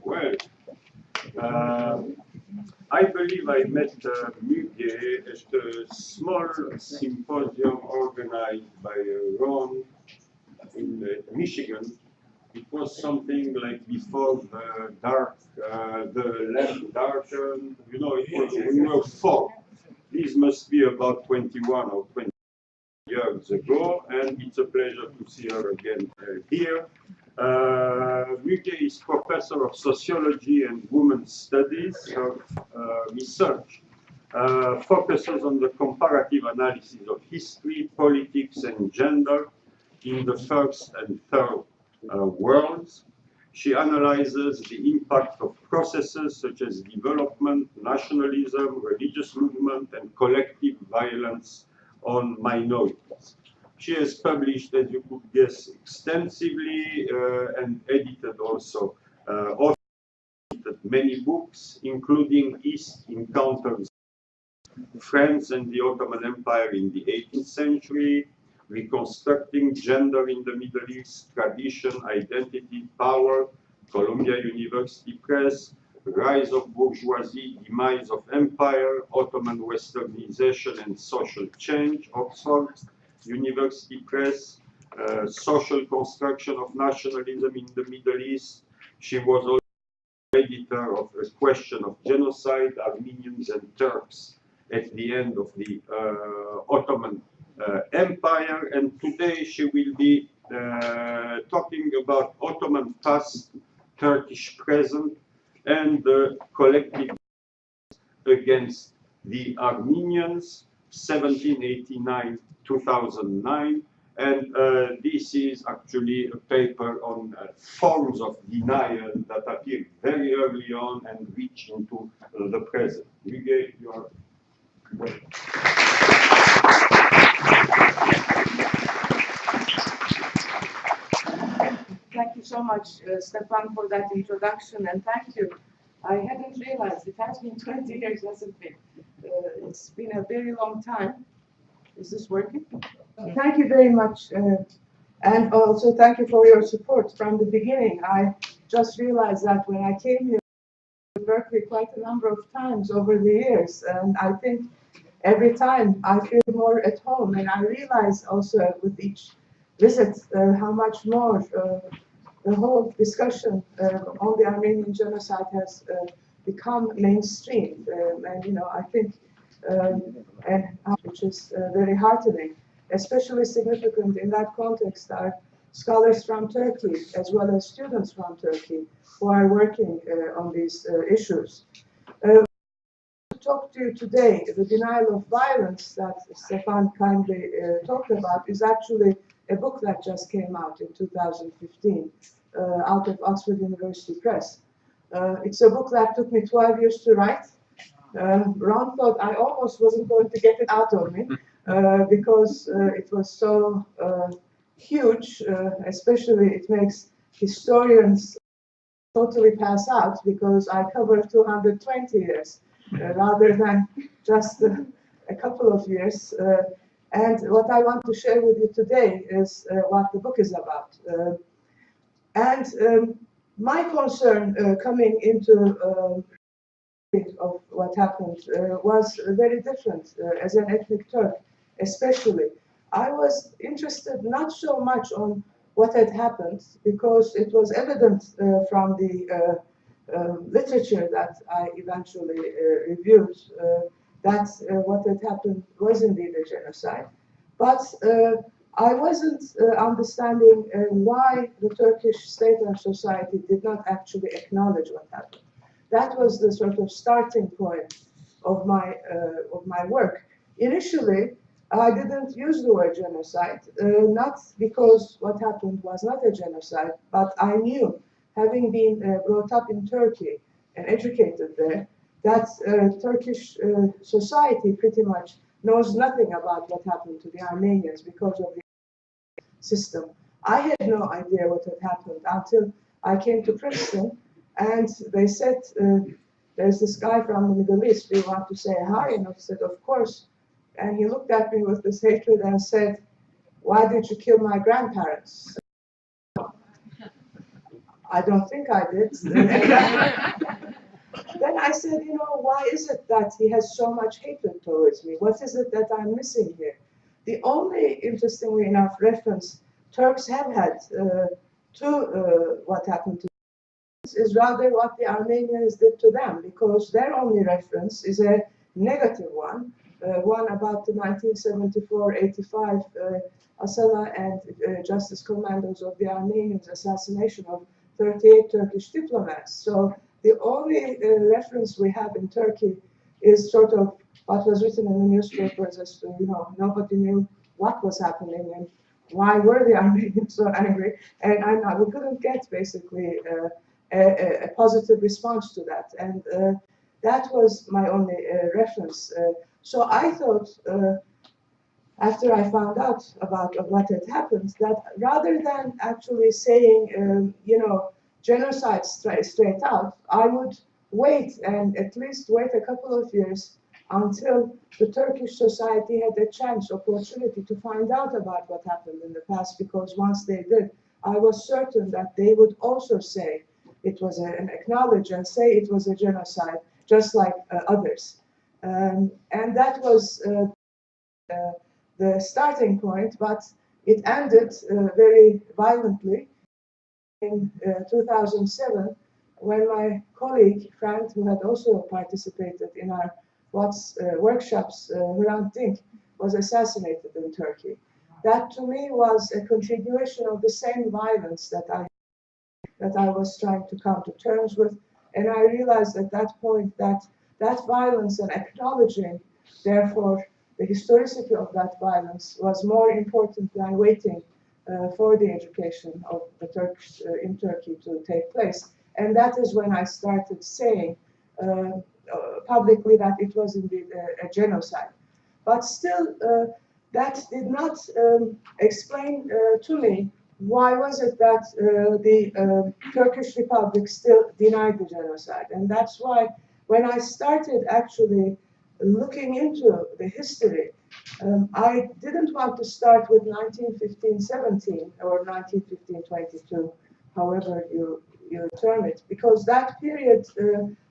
Well, I believe I met Muge at a small symposium organized by Ron in Michigan. It was something like before the lamp darkened. You know, it was when we were 4. This must be about 21 or 20 years ago, and it's a pleasure to see her again here. Muge is professor of sociology and women's studies. Her research focuses on the comparative analysis of history, politics, and gender in the first and third worlds. She analyzes the impact of processes such as development, nationalism, religious movement, and collective violence on minorities. She has published, as you could guess, extensively and edited also many books, including East Encounters, France and the Ottoman Empire in the 18th century, Reconstructing Gender in the Middle East, Tradition, Identity, Power, Columbia University Press, Rise of Bourgeoisie, Demise of Empire, Ottoman Westernization and Social Change, Oxford University Press, Social Construction of Nationalism in the Middle East. She was also editor of A Question of Genocide, Armenians and Turks at the end of the Ottoman Empire, and today she will be talking about Ottoman past, Turkish present, and the collective against the Armenians, 1789-2009. And this is actually a paper on forms of denial that appeared very early on and reach into the present. Muge, you are welcome. Thank you so much, Stefan, for that introduction, and thank you. I hadn't realized it has been 20 years, hasn't it? It's been a very long time. Is this working? Thank you very much, and also thank you for your support from the beginning. I just realized that when I came here to Berkeley quite a number of times over the years, and I think every time I feel more at home, and I realize also with each visit how much more the whole discussion on the Armenian genocide has become mainstream, and you know, I think, and which is very heartening. Especially significant in that context are scholars from Turkey as well as students from Turkey who are working on these issues. To talk to you today, the denial of violence that Stefan kindly talked about is actually a book that just came out in 2015 out of Oxford University Press. It's a book that took me 12 years to write. Ron thought I almost wasn't going to get it out of me because it was so huge, especially it makes historians totally pass out because I cover 220 years rather than just a couple of years. And what I want to share with you today is what the book is about. My concern coming into of what happened was very different as an ethnic Turk, especially. I was interested not so much on what had happened because it was evident from the literature that I eventually reviewed that what had happened was indeed a genocide. But I wasn't understanding why the Turkish state and society did not actually acknowledge what happened. That was the sort of starting point of my work. Initially, I didn't use the word genocide, not because what happened was not a genocide, but I knew, having been brought up in Turkey and educated there, that Turkish society pretty much knows nothing about what happened to the Armenians because of the system. I had no idea what had happened until I came to Princeton, and they said, there's this guy from the Middle East, do you want to say hi? And I said, of course. And he looked at me with this hatred and said, why did you kill my grandparents? I don't think I did. Then I said, why is it that he has so much hatred towards me? What is it that I'm missing here? The only, interestingly enough, reference Turks have had to what happened to is rather what the Armenians did to them, because their only reference is a negative one about the 1974-85 Asala and Justice Commandos of the Armenians assassination of 38 Turkish diplomats. So the only reference we have in Turkey is sort of what was written in the newspapers as to, nobody knew what was happening and why were the Armenians so angry, and we couldn't get basically a positive response to that, and that was my only reference. So I thought, after I found out about what had happened, that rather than actually saying, genocide straight out, I would wait and at least wait a couple of years until the Turkish society had a opportunity to find out about what happened in the past, because once they did, I was certain that they would also say it was acknowledge and say it was a genocide, just like others. And that was the starting point, but it ended very violently in 2007, when my colleague, friend, who had also participated in our workshops, Hrant Dink, was assassinated in Turkey. That to me was a continuation of the same violence that I was trying to come to terms with, and I realized at that point that violence and acknowledging, therefore, the historicity of that violence was more important than waiting for the education of the Turks in Turkey to take place. And that is when I started saying publicly that it was indeed a genocide. But still, that did not explain to me why was it that the Turkish Republic still denied the genocide. And that's why when I started actually looking into the history, I didn't want to start with 1915-17 or 1915-22, however you term it, because that period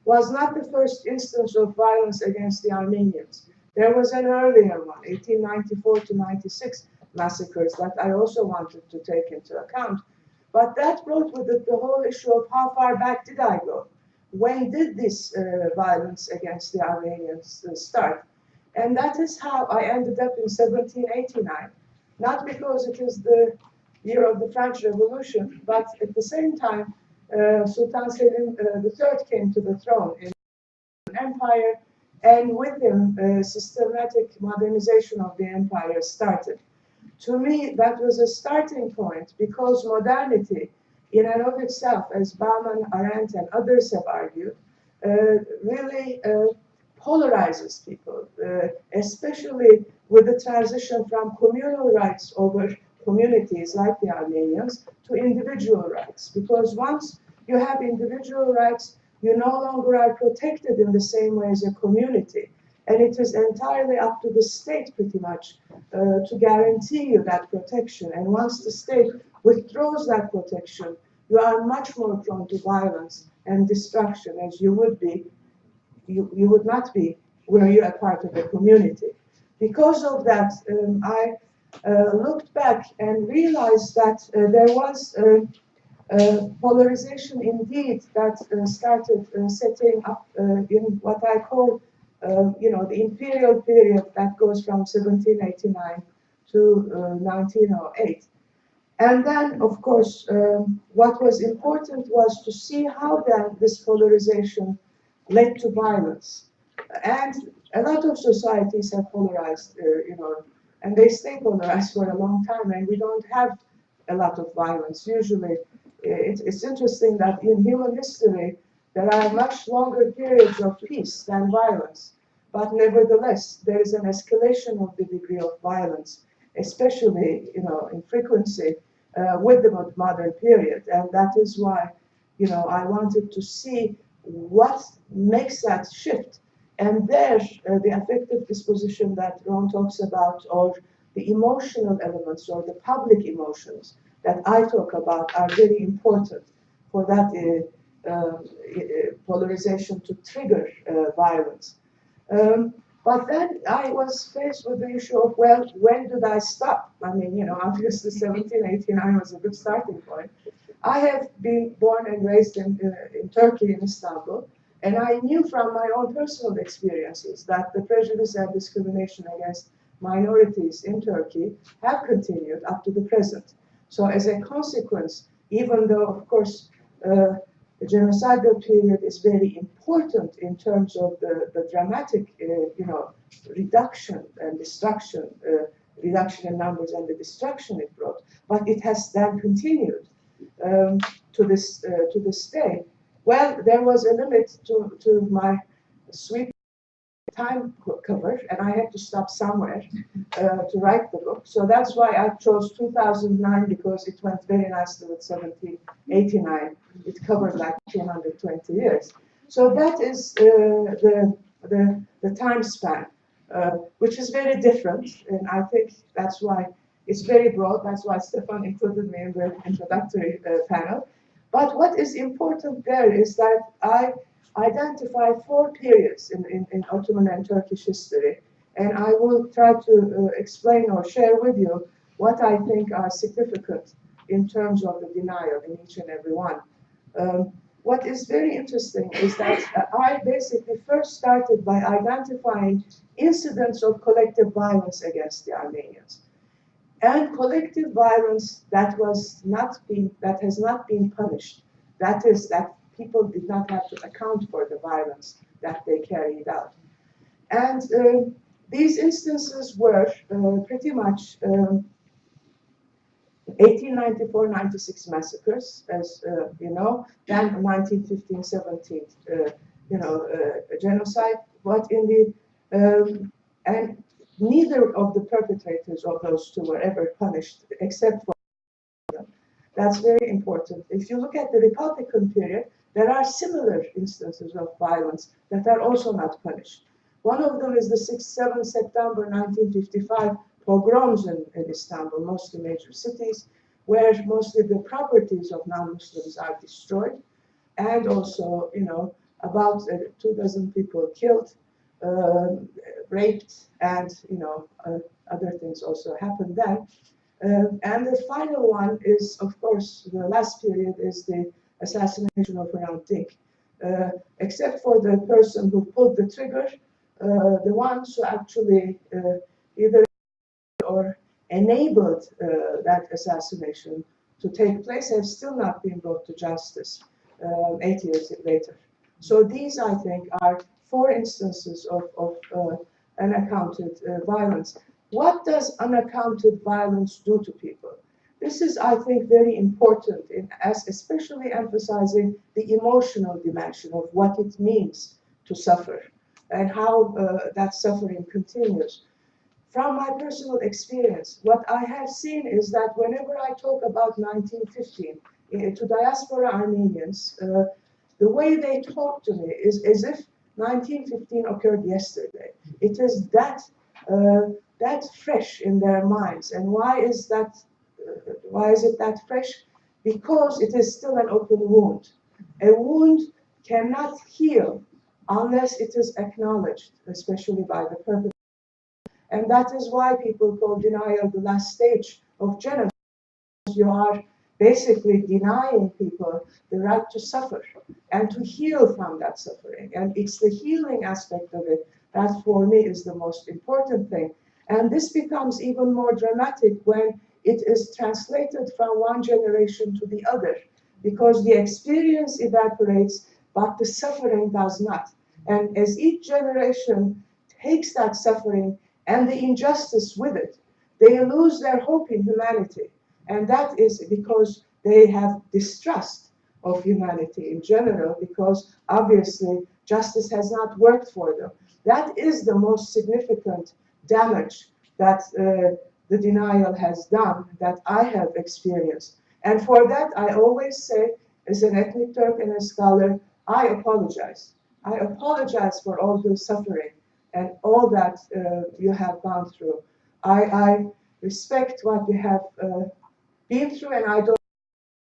was not the first instance of violence against the Armenians. There was an earlier one, 1894 to 96 massacres, that I also wanted to take into account. But that brought with it the whole issue of how far back did I go? When did this violence against the Armenians start? And that is how I ended up in 1789, not because it is the year of the French Revolution, but at the same time, Sultan Selim III came to the throne in an empire, and with him, systematic modernization of the empire started. To me, that was a starting point, because modernity, in and of itself, as Bauman, Arendt, and others have argued, really polarizes people, especially with the transition from communal rights over communities like the Armenians to individual rights. Because once you have individual rights, you no longer are protected in the same way as a community. And it is entirely up to the state, pretty much, to guarantee you that protection. And once the state withdraws that protection, you are much more prone to violence and destruction, as you would be. You would not be were you a part of the community. Because of that, I looked back and realized that there was polarization indeed that started setting up in what I call, the imperial period that goes from 1789 to 1908. And then, of course, what was important was to see how then this polarization led to violence. And a lot of societies have polarized, and they stay polarized for a long time, and we don't have a lot of violence. Usually, it's interesting that in human history, there are much longer periods of peace than violence. But nevertheless, there is an escalation of the degree of violence, especially, in frequency, with the modern period. And that is why, I wanted to see what makes that shift. And there, the affective disposition that Ron talks about, or the emotional elements, or the public emotions that I talk about, are very important. for that polarization to trigger violence. But then I was faced with the issue of, well, when did I stop? I mean, you know, obviously 1789 was a good starting point. I have been born and raised in Turkey, in Istanbul, and I knew from my own personal experiences that the prejudice and discrimination against minorities in Turkey have continued up to the present. So as a consequence, even though, of course, the genocidal period is very important in terms of the dramatic, you know, reduction and destruction, reduction in numbers and the destruction it brought, but it has then continued to this day. Well, there was a limit to my sweet time cover, and I had to stop somewhere to write the book. So that's why I chose 2009, because it went very nicely with 1789. It covered like 220 years. So that is the time span, which is very different, and I think that's why it's very broad. That's why Stefan included me in the introductory panel. But what is important there is that I identify 4 periods in Ottoman and Turkish history, and I will try to explain or share with you what I think are significant in terms of the denial in each and every one. What is very interesting is that I basically first started by identifying incidents of collective violence against the Armenians. And collective violence that has not been punished. That is, that people did not have to account for the violence that they carried out. And these instances were pretty much 1894-96 massacres, as you know, then 1915-17, genocide. But in the and neither of the perpetrators of those two were ever punished, except for them. That's very important. If you look at the Republican period, there are similar instances of violence that are also not punished. One of them is the 6-7 September 1955 pogroms in Istanbul, mostly major cities, where mostly the properties of non-Muslims are destroyed, and also, you know, about 24 people killed, raped, and, you know, other things also happened then. And the final one is, of course, the last period is the assassination of Hrant Dink. Except for the person who pulled the trigger, the ones who actually either or enabled that assassination to take place have still not been brought to justice 8 years later. So these, I think, are 4 instances of unaccounted violence. What does unaccounted violence do to people? This is, I think, very important, as especially emphasizing the emotional dimension of what it means to suffer and how that suffering continues. From my personal experience, what I have seen is that whenever I talk about 1915 to diaspora Armenians, the way they talk to me is as if 1915 occurred yesterday. It is that fresh in their minds. And why is that? Why is it that fresh? Because it is still an open wound. A wound cannot heal unless it is acknowledged, especially by the perpetrator. And that is why people call denial the last stage of genocide. You are basically denying people the right to suffer and to heal from that suffering. And it's the healing aspect of it that, for me, is the most important thing. And this becomes even more dramatic when it is translated from one generation to the other, because the experience evaporates, but the suffering does not. And as each generation takes that suffering and the injustice with it, they lose their hope in humanity. And that is because they have distrust of humanity in general, because obviously justice has not worked for them. That is the most significant damage that the denial has done, that I have experienced. And for that, I always say, as an ethnic Turk and a scholar, I apologize. I apologize for all the suffering and all that you have gone through. I respect what you have been through, and I don't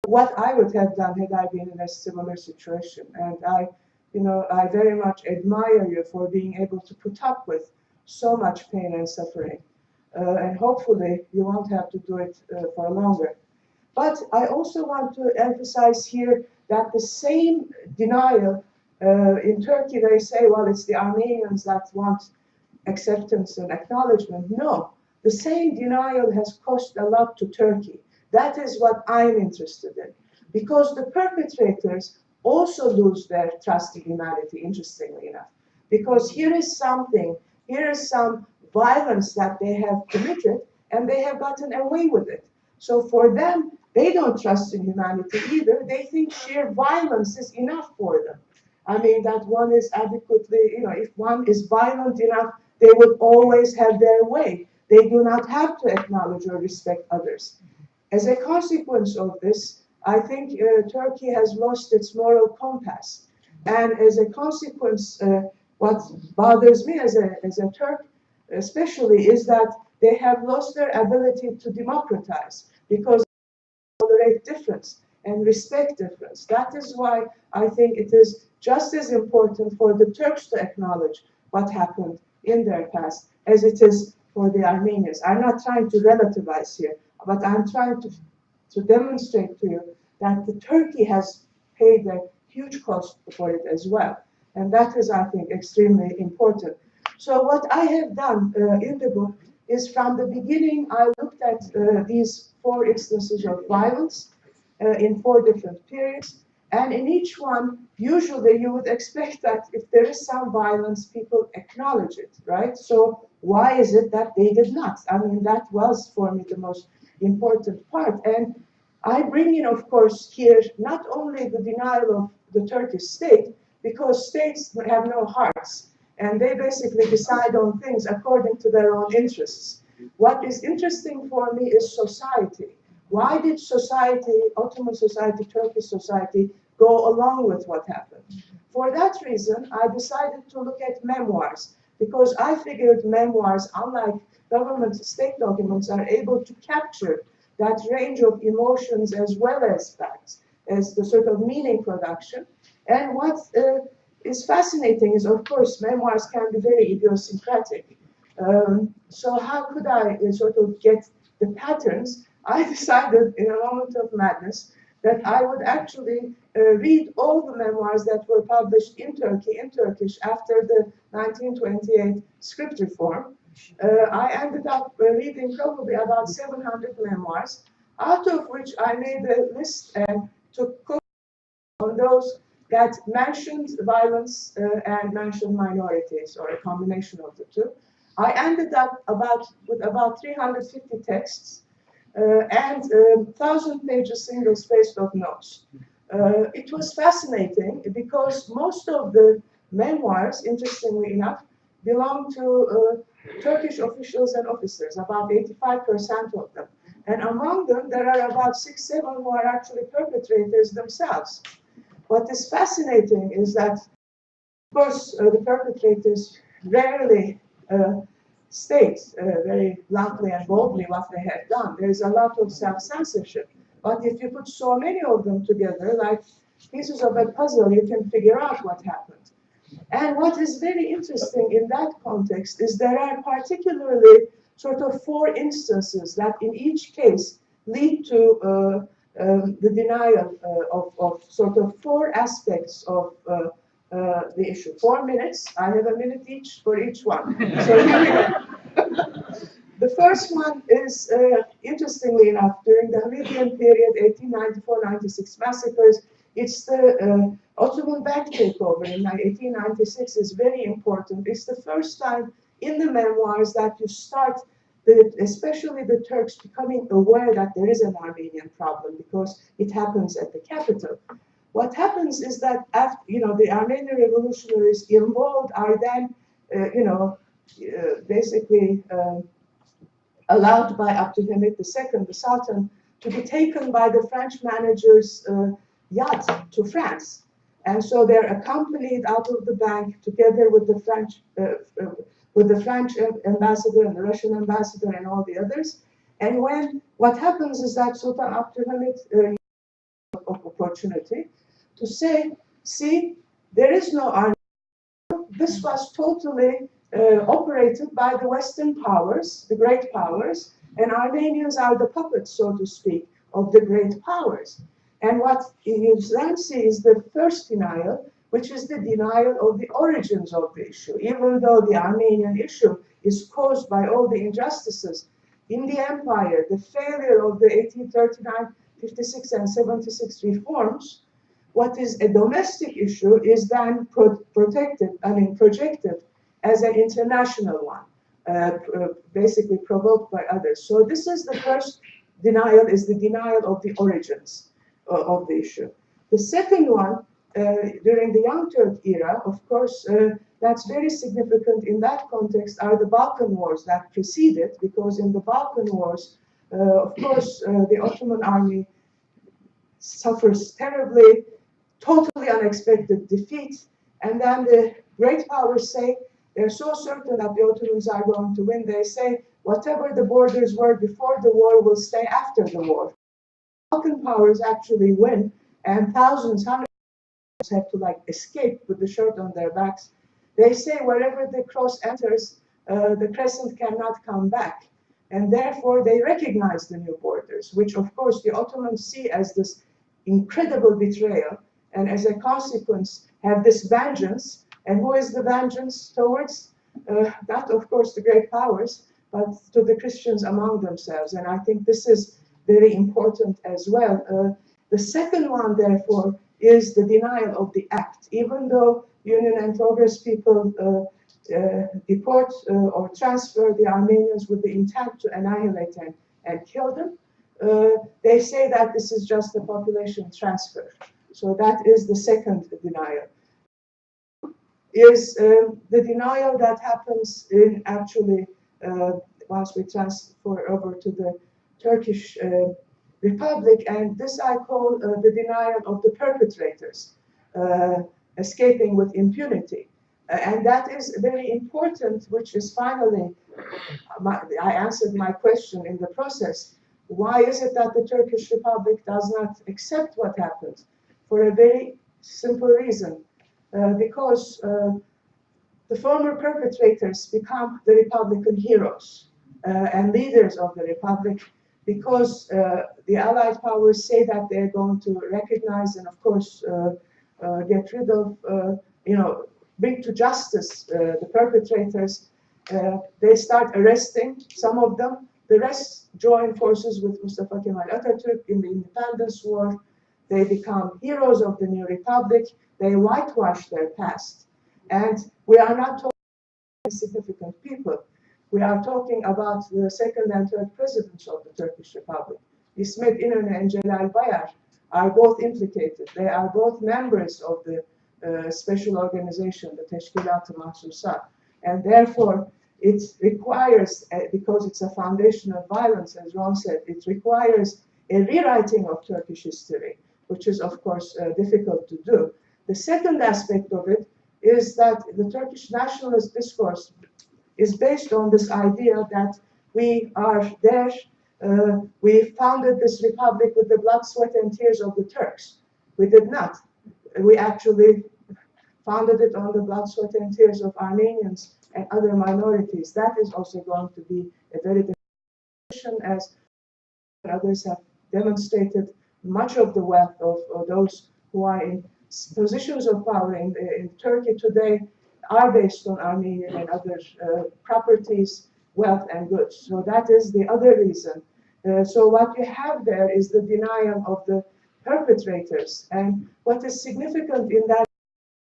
what I would have done had I been in a similar situation. And I very much admire you for being able to put up with so much pain and suffering. And hopefully you won't have to do it for longer. But I also want to emphasize here that the same denial in Turkey, they say, well, it's the Armenians that want acceptance and acknowledgement. No, the same denial has cost a lot to Turkey. That is what I'm interested in. Because the perpetrators also lose their trust in humanity, interestingly enough. Because here is some violence that they have committed, and they have gotten away with it. So for them, they don't trust in humanity either. They think sheer violence is enough for them. I mean, that one is adequately, if one is violent enough, they would always have their way. They do not have to acknowledge or respect others. As a consequence of this, I think Turkey has lost its moral compass. And as a consequence, what bothers me as a Turk especially is that they have lost their ability to democratize because they tolerate difference and respect difference. That is why I think it is just as important for the Turks to acknowledge what happened in their past as it is for the Armenians. I'm not trying to relativize here, but I'm trying to demonstrate to you that the Turkey has paid a huge cost for it as well. And that is, I think, extremely important. So what I have done in the book is from the beginning, I looked at these 4 instances of violence in 4 different periods. And in each one, usually you would expect that if there is some violence, people acknowledge it, right? So why is it that they did not? I mean, that was for me the most important part. And I bring in, of course, here not only the denial of the Turkish state, because states have no hearts, and they basically decide on things according to their own interests. What is interesting for me is society. Why did society, Ottoman society, Turkish society, go along with what happened? For that reason, I decided to look at memoirs, because I figured memoirs, unlike government state documents, are able to capture that range of emotions as well as facts, as the sort of meaning production. And what is fascinating is, of course, memoirs can be very idiosyncratic. So how could I sort of get the patterns? I decided in a moment of madness that I would actually read all the memoirs that were published in Turkey, in Turkish, after the 1928 script reform. I ended up reading probably about 700 memoirs, out of which I made a list and took on those that mentioned violence and mentioned minorities, or a combination of the two. I ended up with about 350 texts and 1,000 pages single-spaced of notes. It was fascinating because most of the memoirs, interestingly enough, belong to Turkish officials and officers, about 85% of them. And among them, there are about 6, 7 who are actually perpetrators themselves. What is fascinating is that, of course, the perpetrators rarely state very bluntly and boldly what they have done. There is a lot of self-censorship. But if you put so many of them together, like pieces of a puzzle, you can figure out what happened. And what is very interesting in that context is there are particularly sort of 4 instances that in each case lead to the denial of sort of 4 aspects of the issue. 4 minutes. I have a minute each for each one. So here we go. The first one is, interestingly enough, during the Hamidian period, 1894-96 massacres. It's the Ottoman bank takeover in 1896 is very important. It's the first time in the memoirs that you start, especially the Turks, becoming aware that there is an Armenian problem because it happens at the capital. What happens is that after, the Armenian revolutionaries involved are then, basically allowed by Abdülhamid II, the Sultan, to be taken by the French manager's yacht to France. And so they're accompanied out of the bank together with the French ambassador and the Russian ambassador and all the others. And what happens is that Sultan Abdülhamid of opportunity to say, see, there is no Armenia. This was totally operated by the Western powers, the great powers, and Armenians are the puppets, so to speak, of the great powers. And what you then see is the first denial, which is the denial of the origins of the issue, even though the Armenian issue is caused by all the injustices in the empire, the failure of the 1839, 56, and 76 reforms. What is a domestic issue is then projected as an international one, basically provoked by others. So this is the first denial, is the denial of the origins of the issue. The second one, during the Young Turk era, of course, that's very significant in that context, are the Balkan Wars that preceded, because in the Balkan Wars, of course, the Ottoman army suffers terribly, totally unexpected defeat, and then the great powers say, they're so certain that the Ottomans are going to win, they say, whatever the borders were before the war will stay after the war. Balkan powers actually win, and thousands, hundreds have to escape with the shirt on their backs. They say wherever the cross enters, the crescent cannot come back. And therefore they recognize the new borders, which of course the Ottomans see as this incredible betrayal, and as a consequence have this vengeance. And who is the vengeance towards? Not of course the great powers, but to the Christians among themselves. And I think this is very important as well. The second one, therefore, is the denial of the act. Even though Union and Progress people deport or transfer the Armenians with the intent to annihilate and kill them, they say that this is just a population transfer. So that is the second denial. Is the denial that happens in actually once we transfer over to the Turkish Republic, and this I call the denial of the perpetrators escaping with impunity. And that is very important, which is finally, I answered my question in the process. Why is it that the Turkish Republic does not accept what happened? For a very simple reason. Because the former perpetrators become the Republican heroes and leaders of the Republic, because the Allied powers say that they're going to recognize and, of course, get rid of, bring to justice the perpetrators. They start arresting some of them. The rest join forces with Mustafa Kemal Atatürk in the Independence War. They become heroes of the new republic. They whitewash their past. And we are not talking about significant people. We are talking about the second and third presidents of the Turkish Republic. İsmet İnönü and Celal Bayar are both implicated. They are both members of the special organization, the Teşkilat-ı Mahsusa. And therefore, it requires, because it's a foundation of violence, as Ron said, it requires a rewriting of Turkish history, which is, of course, difficult to do. The second aspect of it is that the Turkish nationalist discourse is based on this idea that we are there, we founded this republic with the blood, sweat, and tears of the Turks. We did not. We actually founded it on the blood, sweat, and tears of Armenians and other minorities. That is also going to be a very difficult, as others have demonstrated. Much of the wealth of those who are in positions of power in Turkey today are based on Armenian and other properties, wealth, and goods. So that is the other reason. So what you have there is the denial of the perpetrators. And what is significant in that,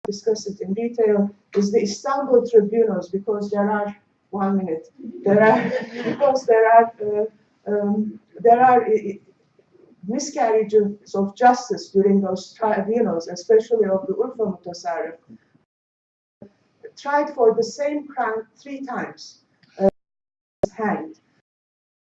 discuss it in detail, is the Istanbul tribunals, because there are, 1 minute, there are, because there are miscarriages of justice during those tribunals, especially of the Urfa Mutasarrif, tried for the same crime 3 times, hanged.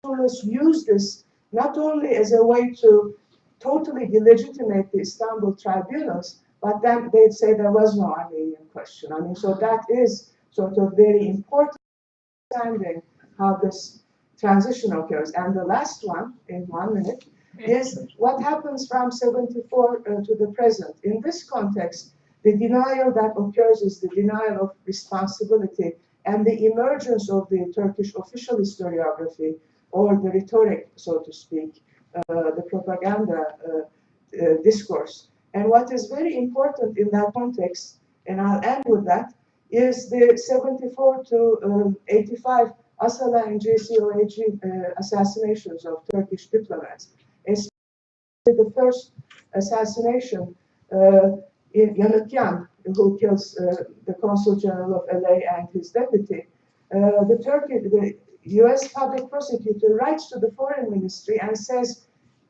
Journalists use this not only as a way to totally delegitimate the Istanbul tribunals, but then they'd say there was no Armenian question. I mean, so that is sort of very important understanding how this transition occurs. And the last one, in 1 minute, is what happens from 74 to the present. In this context, the denial that occurs is the denial of responsibility and the emergence of the Turkish official historiography, or the rhetoric, so to speak, the propaganda discourse. And what is very important in that context, and I'll end with that, is the 74 to 85 Asala and JCOAG assassinations of Turkish diplomats. Especially the first assassination in Yanıkyan, who kills the Consul General of LA and his deputy. The US public prosecutor writes to the foreign ministry and says,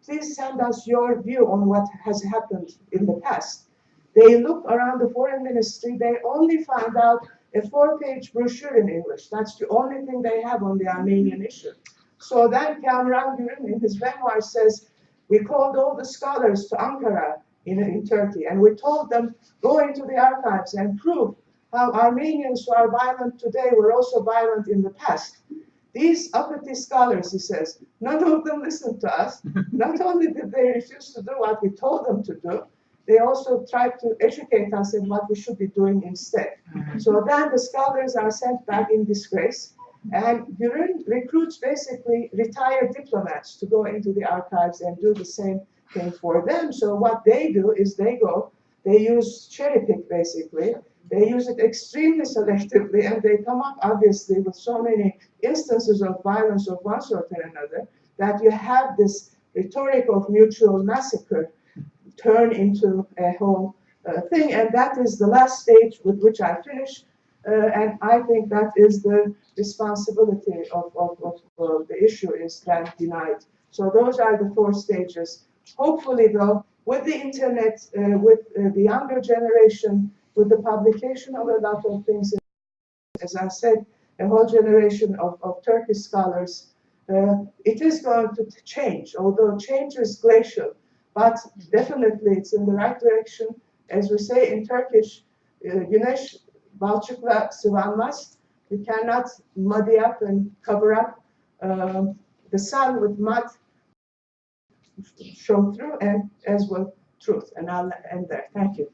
please send us your view on what has happened in the past. They look around the foreign ministry, they only find out a 4-page brochure in English. That's the only thing they have on the Armenian issue. So then Kamran Gürün in his memoir says, we called all the scholars to Ankara in Turkey, and we told them, go into the archives and prove how Armenians who are violent today were also violent in the past. These uppity scholars, he says, none of them listened to us. Not only did they refuse to do what we told them to do, they also tried to educate us in what we should be doing instead. So then the scholars are sent back in disgrace, and Gürün recruits basically retired diplomats to go into the archives and do the same thing for them. So what they do is they use cherry pick basically. They use it extremely selectively, and they come up obviously with so many instances of violence of one sort or another that you have this rhetoric of mutual massacre turn into a whole thing. And that is the last stage with which I finish. And I think that is the responsibility of the issue is then denied. So those are the 4 stages. Hopefully, though, with the internet, with the younger generation, with the publication of a lot of things, as I said, a whole generation of Turkish scholars, it is going to change, although change is glacial, but definitely it's in the right direction. As we say in Turkish, güneş balçıkla sıvanmaz. You cannot muddy up and cover up the sun with mud, show through, and as well truth. And I'll end there. Thank you.